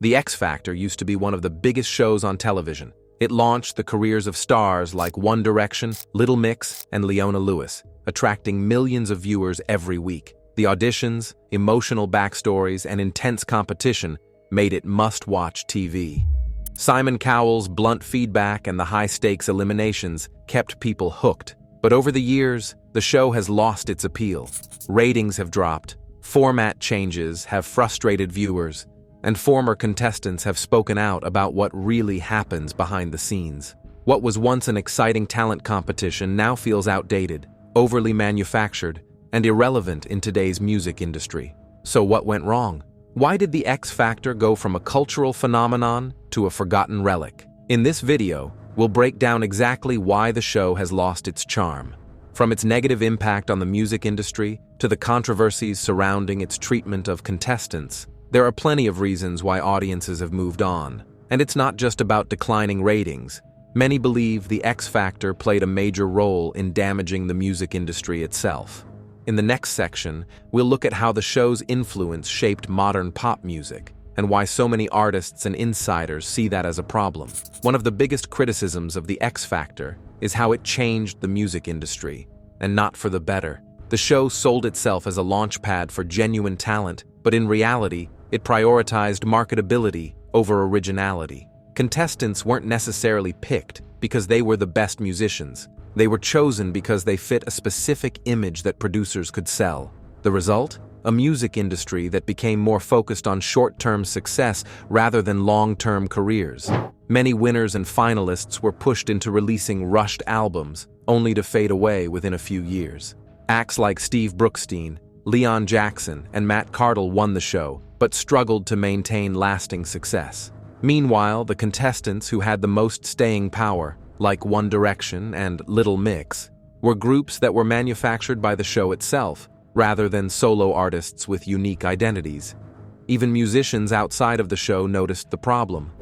The X Factor used to be one of the biggest shows on television. It launched the careers of stars like One Direction, Little Mix, and Leona Lewis, attracting millions of viewers every week. The auditions, emotional backstories, and intense competition made it must-watch TV. Simon Cowell's blunt feedback and the high-stakes eliminations kept people hooked. But over the years, the show has lost its appeal. Ratings have dropped, format changes have frustrated viewers, and former contestants have spoken out about what really happens behind the scenes. What was once an exciting talent competition now feels outdated, overly manufactured, and irrelevant in today's music industry. So what went wrong? Why did the X Factor go from a cultural phenomenon to a forgotten relic? In this video, we'll break down exactly why the show has lost its charm. From its negative impact on the music industry to the controversies surrounding its treatment of contestants, there are plenty of reasons why audiences have moved on. And it's not just about declining ratings. Many believe the X Factor played a major role in damaging the music industry itself. In the next section, we'll look at how the show's influence shaped modern pop music, and why so many artists and insiders see that as a problem. One of the biggest criticisms of the X Factor is how it changed the music industry, and not for the better. The show sold itself as a launchpad for genuine talent, but in reality, it prioritized marketability over originality. Contestants weren't necessarily picked because they were the best musicians. They were chosen because they fit a specific image that producers could sell. The result? A music industry that became more focused on short-term success rather than long-term careers. Many winners and finalists were pushed into releasing rushed albums, only to fade away within a few years. Acts like Steve Brookstein, Leon Jackson, and Matt Cardle won the show, but struggled to maintain lasting success. Meanwhile, the contestants who had the most staying power, like One Direction and Little Mix, were groups that were manufactured by the show itself, rather than solo artists with unique identities. Even musicians outside of the show noticed the problem.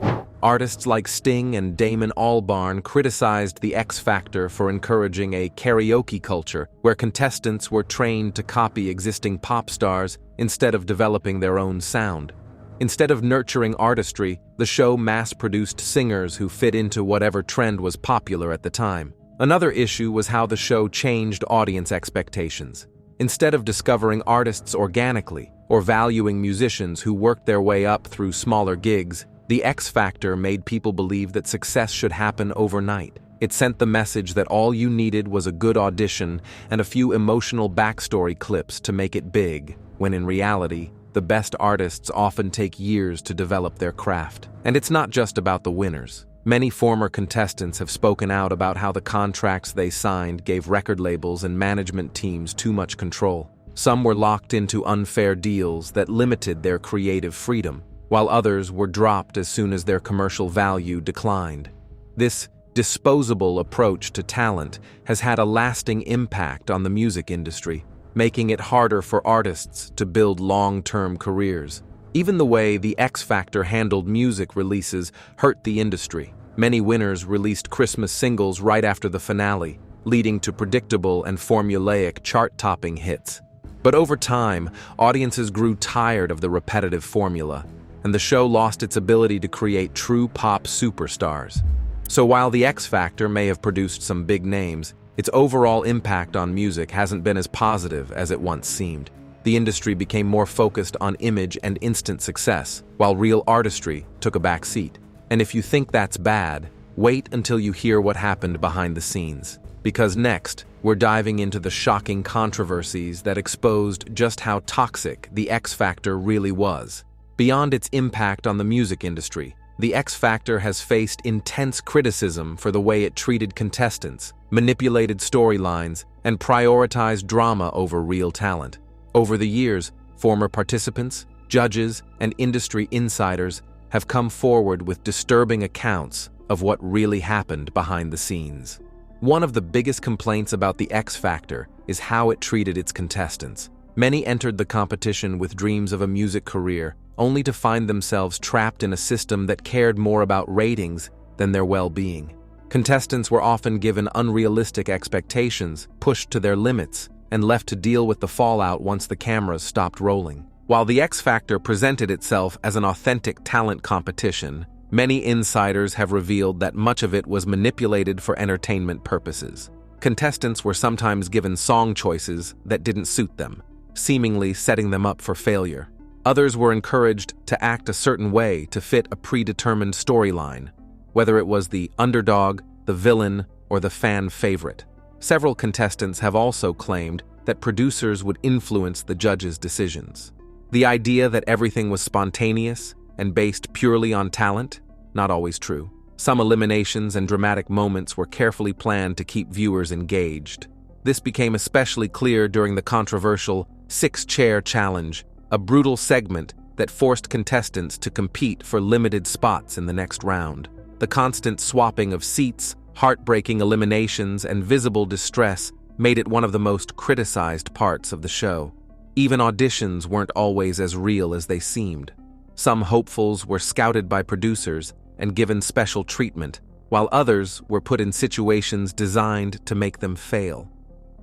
Artists like Sting and Damon Albarn criticized the X Factor for encouraging a karaoke culture where contestants were trained to copy existing pop stars instead of developing their own sound. Instead of nurturing artistry, the show mass-produced singers who fit into whatever trend was popular at the time. Another issue was how the show changed audience expectations. Instead of discovering artists organically or valuing musicians who worked their way up through smaller gigs, the X Factor made people believe that success should happen overnight. It sent the message that all you needed was a good audition and a few emotional backstory clips to make it big, when in reality, the best artists often take years to develop their craft. And it's not just about the winners. Many former contestants have spoken out about how the contracts they signed gave record labels and management teams too much control. Some were locked into unfair deals that limited their creative freedom, while others were dropped as soon as their commercial value declined. This disposable approach to talent has had a lasting impact on the music industry, making it harder for artists to build long-term careers. Even the way the X Factor handled music releases hurt the industry. Many winners released Christmas singles right after the finale, leading to predictable and formulaic chart-topping hits. But over time, audiences grew tired of the repetitive formula, and the show lost its ability to create true pop superstars. So while the X Factor may have produced some big names, its overall impact on music hasn't been as positive as it once seemed. The industry became more focused on image and instant success, while real artistry took a back seat. And if you think that's bad, wait until you hear what happened behind the scenes. Because next, we're diving into the shocking controversies that exposed just how toxic the X Factor really was. Beyond its impact on the music industry, the X Factor has faced intense criticism for the way it treated contestants, manipulated storylines, and prioritized drama over real talent. Over the years, former participants, judges, and industry insiders have come forward with disturbing accounts of what really happened behind the scenes. One of the biggest complaints about the X Factor is how it treated its contestants. Many entered the competition with dreams of a music career, only to find themselves trapped in a system that cared more about ratings than their well-being. Contestants were often given unrealistic expectations, pushed to their limits, and left to deal with the fallout once the cameras stopped rolling. While the X Factor presented itself as an authentic talent competition, many insiders have revealed that much of it was manipulated for entertainment purposes. Contestants were sometimes given song choices that didn't suit them, seemingly setting them up for failure. Others were encouraged to act a certain way to fit a predetermined storyline, whether it was the underdog, the villain, or the fan favorite. Several contestants have also claimed that producers would influence the judges' decisions. The idea that everything was spontaneous and based purely on talent? Not always true. Some eliminations and dramatic moments were carefully planned to keep viewers engaged. This became especially clear during the controversial six-chair challenge, a brutal segment that forced contestants to compete for limited spots in the next round. The constant swapping of seats, heartbreaking eliminations, and visible distress made it one of the most criticized parts of the show. Even auditions weren't always as real as they seemed. Some hopefuls were scouted by producers and given special treatment, while others were put in situations designed to make them fail.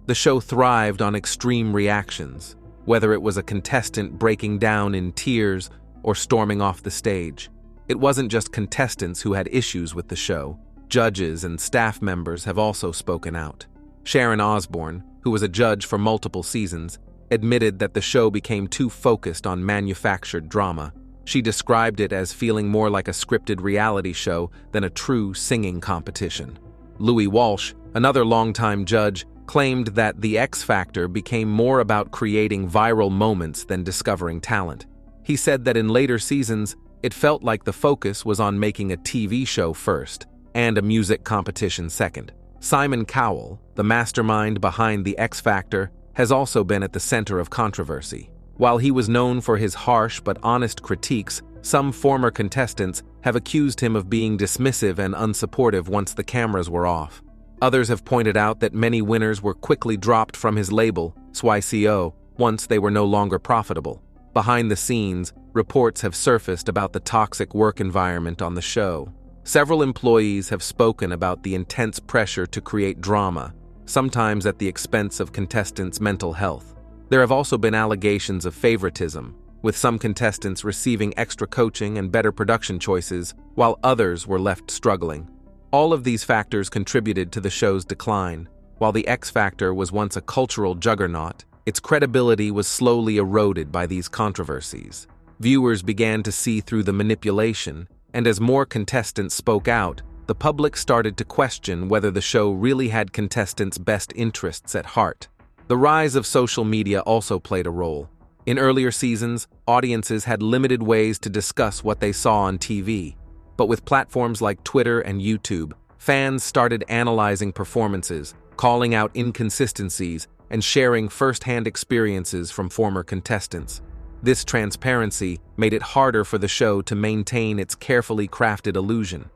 The show thrived on extreme reactions, whether it was a contestant breaking down in tears or storming off the stage. It wasn't just contestants who had issues with the show. Judges and staff members have also spoken out. Sharon Osbourne, who was a judge for multiple seasons, admitted that the show became too focused on manufactured drama. She described it as feeling more like a scripted reality show than a true singing competition. Louis Walsh, another longtime judge, claimed that the X Factor became more about creating viral moments than discovering talent. He said that in later seasons, it felt like the focus was on making a TV show first and a music competition second. Simon Cowell, the mastermind behind the X Factor, has also been at the center of controversy. While he was known for his harsh but honest critiques, some former contestants have accused him of being dismissive and unsupportive once the cameras were off. Others have pointed out that many winners were quickly dropped from his label, SYCO, once they were no longer profitable. Behind the scenes, reports have surfaced about the toxic work environment on the show. Several employees have spoken about the intense pressure to create drama, sometimes at the expense of contestants' mental health. There have also been allegations of favoritism, with some contestants receiving extra coaching and better production choices, while others were left struggling. All of these factors contributed to the show's decline. While the X Factor was once a cultural juggernaut, its credibility was slowly eroded by these controversies. Viewers began to see through the manipulation, and as more contestants spoke out, the public started to question whether the show really had contestants' best interests at heart. The rise of social media also played a role. In earlier seasons, audiences had limited ways to discuss what they saw on TV. But with platforms like Twitter and YouTube, fans started analyzing performances, calling out inconsistencies, and sharing first-hand experiences from former contestants. This transparency made it harder for the show to maintain its carefully crafted illusion.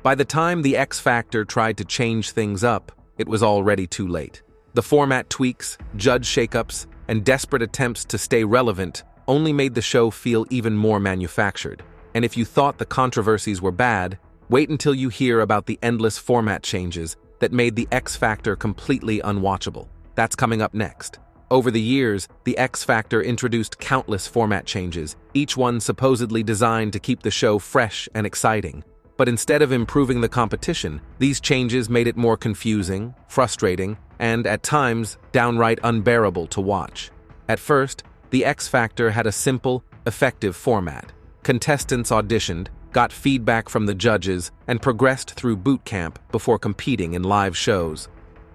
By the time the X Factor tried to change things up, it was already too late. The format tweaks, judge shakeups, and desperate attempts to stay relevant only made the show feel even more manufactured. And if you thought the controversies were bad, wait until you hear about the endless format changes that made the X Factor completely unwatchable. That's coming up next. Over the years, the X Factor introduced countless format changes, each one supposedly designed to keep the show fresh and exciting. But instead of improving the competition, these changes made it more confusing, frustrating, and, at times, downright unbearable to watch. At first, the X Factor had a simple, effective format. Contestants auditioned, got feedback from the judges, and progressed through boot camp before competing in live shows.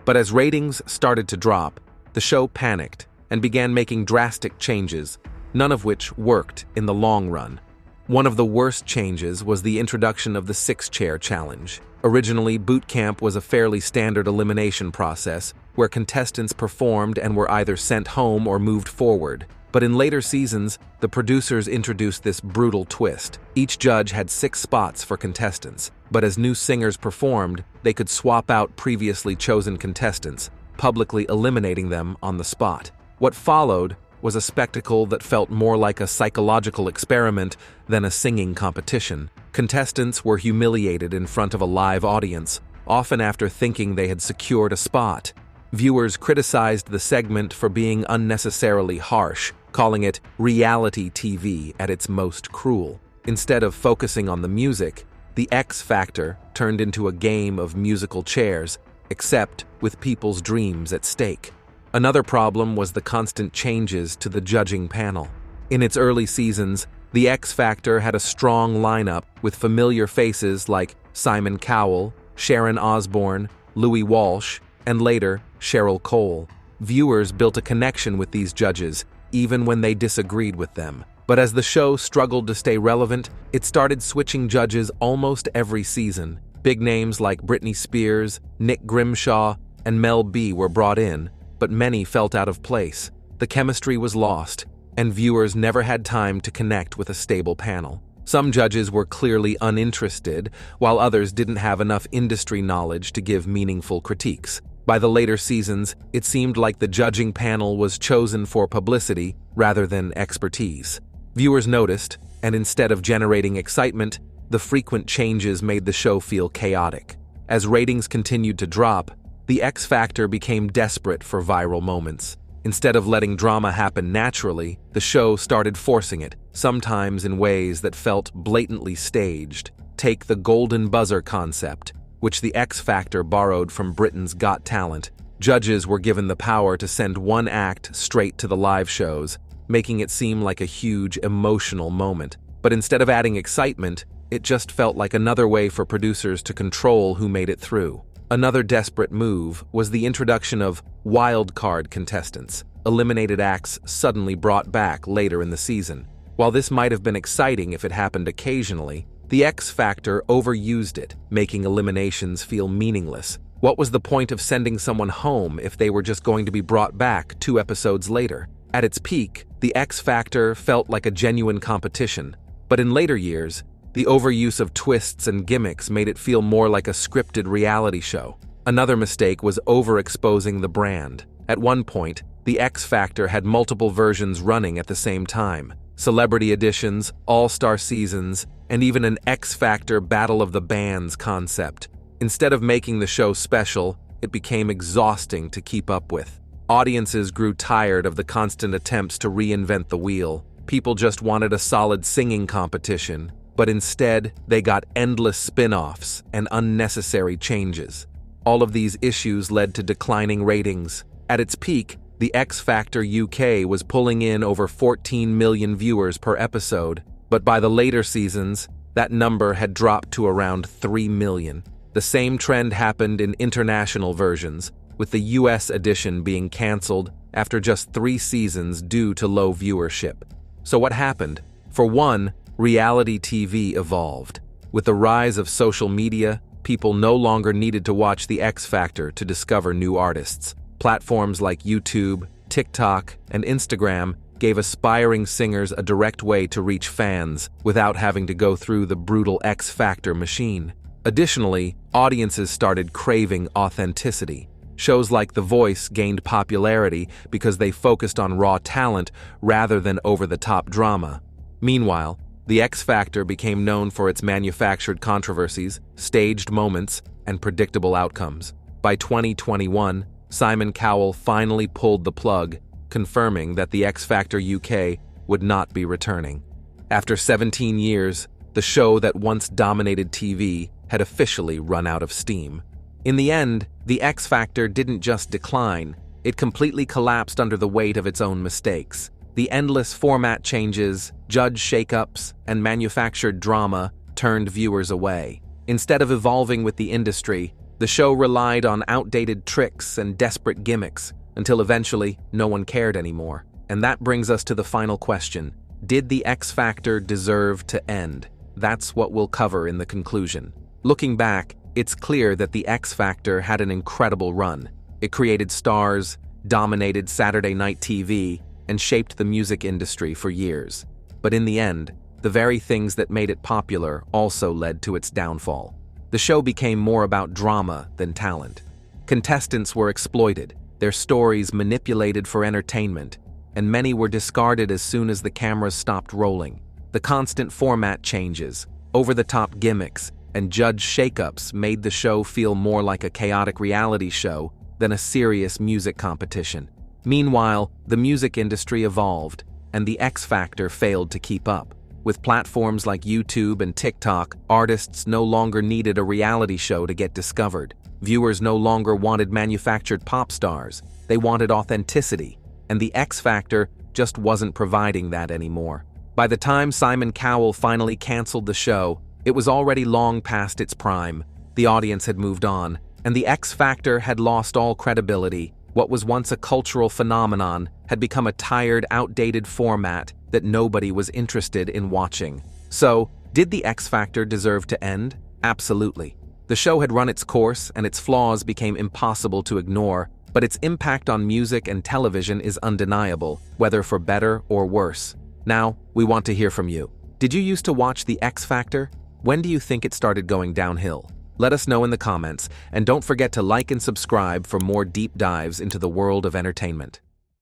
But as ratings started to drop, the show panicked and began making drastic changes, none of which worked in the long run. One of the worst changes was the introduction of the six-chair challenge. Originally, boot camp was a fairly standard elimination process where contestants performed and were either sent home or moved forward. But in later seasons, the producers introduced this brutal twist. Each judge had 6 spots for contestants, but as new singers performed, they could swap out previously chosen contestants, publicly eliminating them on the spot. What followed was a spectacle that felt more like a psychological experiment than a singing competition. Contestants were humiliated in front of a live audience, often after thinking they had secured a spot. Viewers criticized the segment for being unnecessarily harsh, calling it reality TV at its most cruel. Instead of focusing on the music, the X Factor turned into a game of musical chairs, except with people's dreams at stake. Another problem was the constant changes to the judging panel. In its early seasons, the X Factor had a strong lineup with familiar faces like Simon Cowell, Sharon Osbourne, Louis Walsh, and later, Cheryl Cole. Viewers built a connection with these judges, even when they disagreed with them. But as the show struggled to stay relevant, it started switching judges almost every season. Big names like Britney Spears, Nick Grimshaw, and Mel B were brought in, but many felt out of place. The chemistry was lost, and viewers never had time to connect with a stable panel. Some judges were clearly uninterested, while others didn't have enough industry knowledge to give meaningful critiques. By the later seasons, it seemed like the judging panel was chosen for publicity rather than expertise. Viewers noticed, and instead of generating excitement, the frequent changes made the show feel chaotic. As ratings continued to drop, the X Factor became desperate for viral moments. Instead of letting drama happen naturally, the show started forcing it, sometimes in ways that felt blatantly staged. Take the golden buzzer concept, which the X Factor borrowed from Britain's Got Talent. Judges were given the power to send one act straight to the live shows, making it seem like a huge emotional moment. But instead of adding excitement, it just felt like another way for producers to control who made it through. Another desperate move was the introduction of wildcard contestants, eliminated acts suddenly brought back later in the season. While this might have been exciting if it happened occasionally, the X Factor overused it, making eliminations feel meaningless. What was the point of sending someone home if they were just going to be brought back 2 episodes later? At its peak, the X Factor felt like a genuine competition, but in later years, the overuse of twists and gimmicks made it feel more like a scripted reality show. Another mistake was overexposing the brand. At one point, the X Factor had multiple versions running at the same time. Celebrity editions, all-star seasons, and even an X Factor Battle of the Bands concept. Instead of making the show special, it became exhausting to keep up with. Audiences grew tired of the constant attempts to reinvent the wheel. People just wanted a solid singing competition, but instead, they got endless spin-offs and unnecessary changes. All of these issues led to declining ratings. At its peak, the X Factor UK was pulling in over 14 million viewers per episode, but by the later seasons, that number had dropped to around 3 million. The same trend happened in international versions, with the US edition being cancelled after just 3 seasons due to low viewership. So what happened? For one, reality TV evolved. With the rise of social media, people no longer needed to watch the X Factor to discover new artists. Platforms like YouTube, TikTok, and Instagram gave aspiring singers a direct way to reach fans without having to go through the brutal X Factor machine. Additionally, audiences started craving authenticity. Shows like The Voice gained popularity because they focused on raw talent rather than over-the-top drama. Meanwhile, the X Factor became known for its manufactured controversies, staged moments, and predictable outcomes. By 2021, Simon Cowell finally pulled the plug, confirming that the X Factor UK would not be returning. After 17 years, the show that once dominated TV had officially run out of steam. In the end, the X Factor didn't just decline, it completely collapsed under the weight of its own mistakes. The endless format changes, judge shakeups, and manufactured drama turned viewers away. Instead of evolving with the industry, the show relied on outdated tricks and desperate gimmicks, until eventually no one cared anymore. And that brings us to the final question. Did the X Factor deserve to end? That's what we'll cover in the conclusion. Looking back, it's clear that the X Factor had an incredible run. It created stars, dominated Saturday night TV, and shaped the music industry for years. But in the end, the very things that made it popular also led to its downfall. The show became more about drama than talent. Contestants were exploited, their stories manipulated for entertainment, and many were discarded as soon as the cameras stopped rolling. The constant format changes, over-the-top gimmicks, and judge shakeups made the show feel more like a chaotic reality show than a serious music competition. Meanwhile, the music industry evolved. and the X Factor failed to keep up. With platforms like YouTube and TikTok, artists no longer needed a reality show to get discovered. Viewers no longer wanted manufactured pop stars. They wanted authenticity, and the X Factor just wasn't providing that anymore. By the time Simon Cowell finally canceled the show, it was already long past its prime. The audience had moved on, and the X Factor had lost all credibility. What was once a cultural phenomenon had become a tired, outdated format that nobody was interested in watching. So, did the X Factor deserve to end? Absolutely. The show had run its course, and its flaws became impossible to ignore, but its impact on music and television is undeniable, whether for better or worse. Now, we want to hear from you. Did you used to watch the X Factor? When do you think it started going downhill? Let us know in the comments, and don't forget to like and subscribe for more deep dives into the world of entertainment.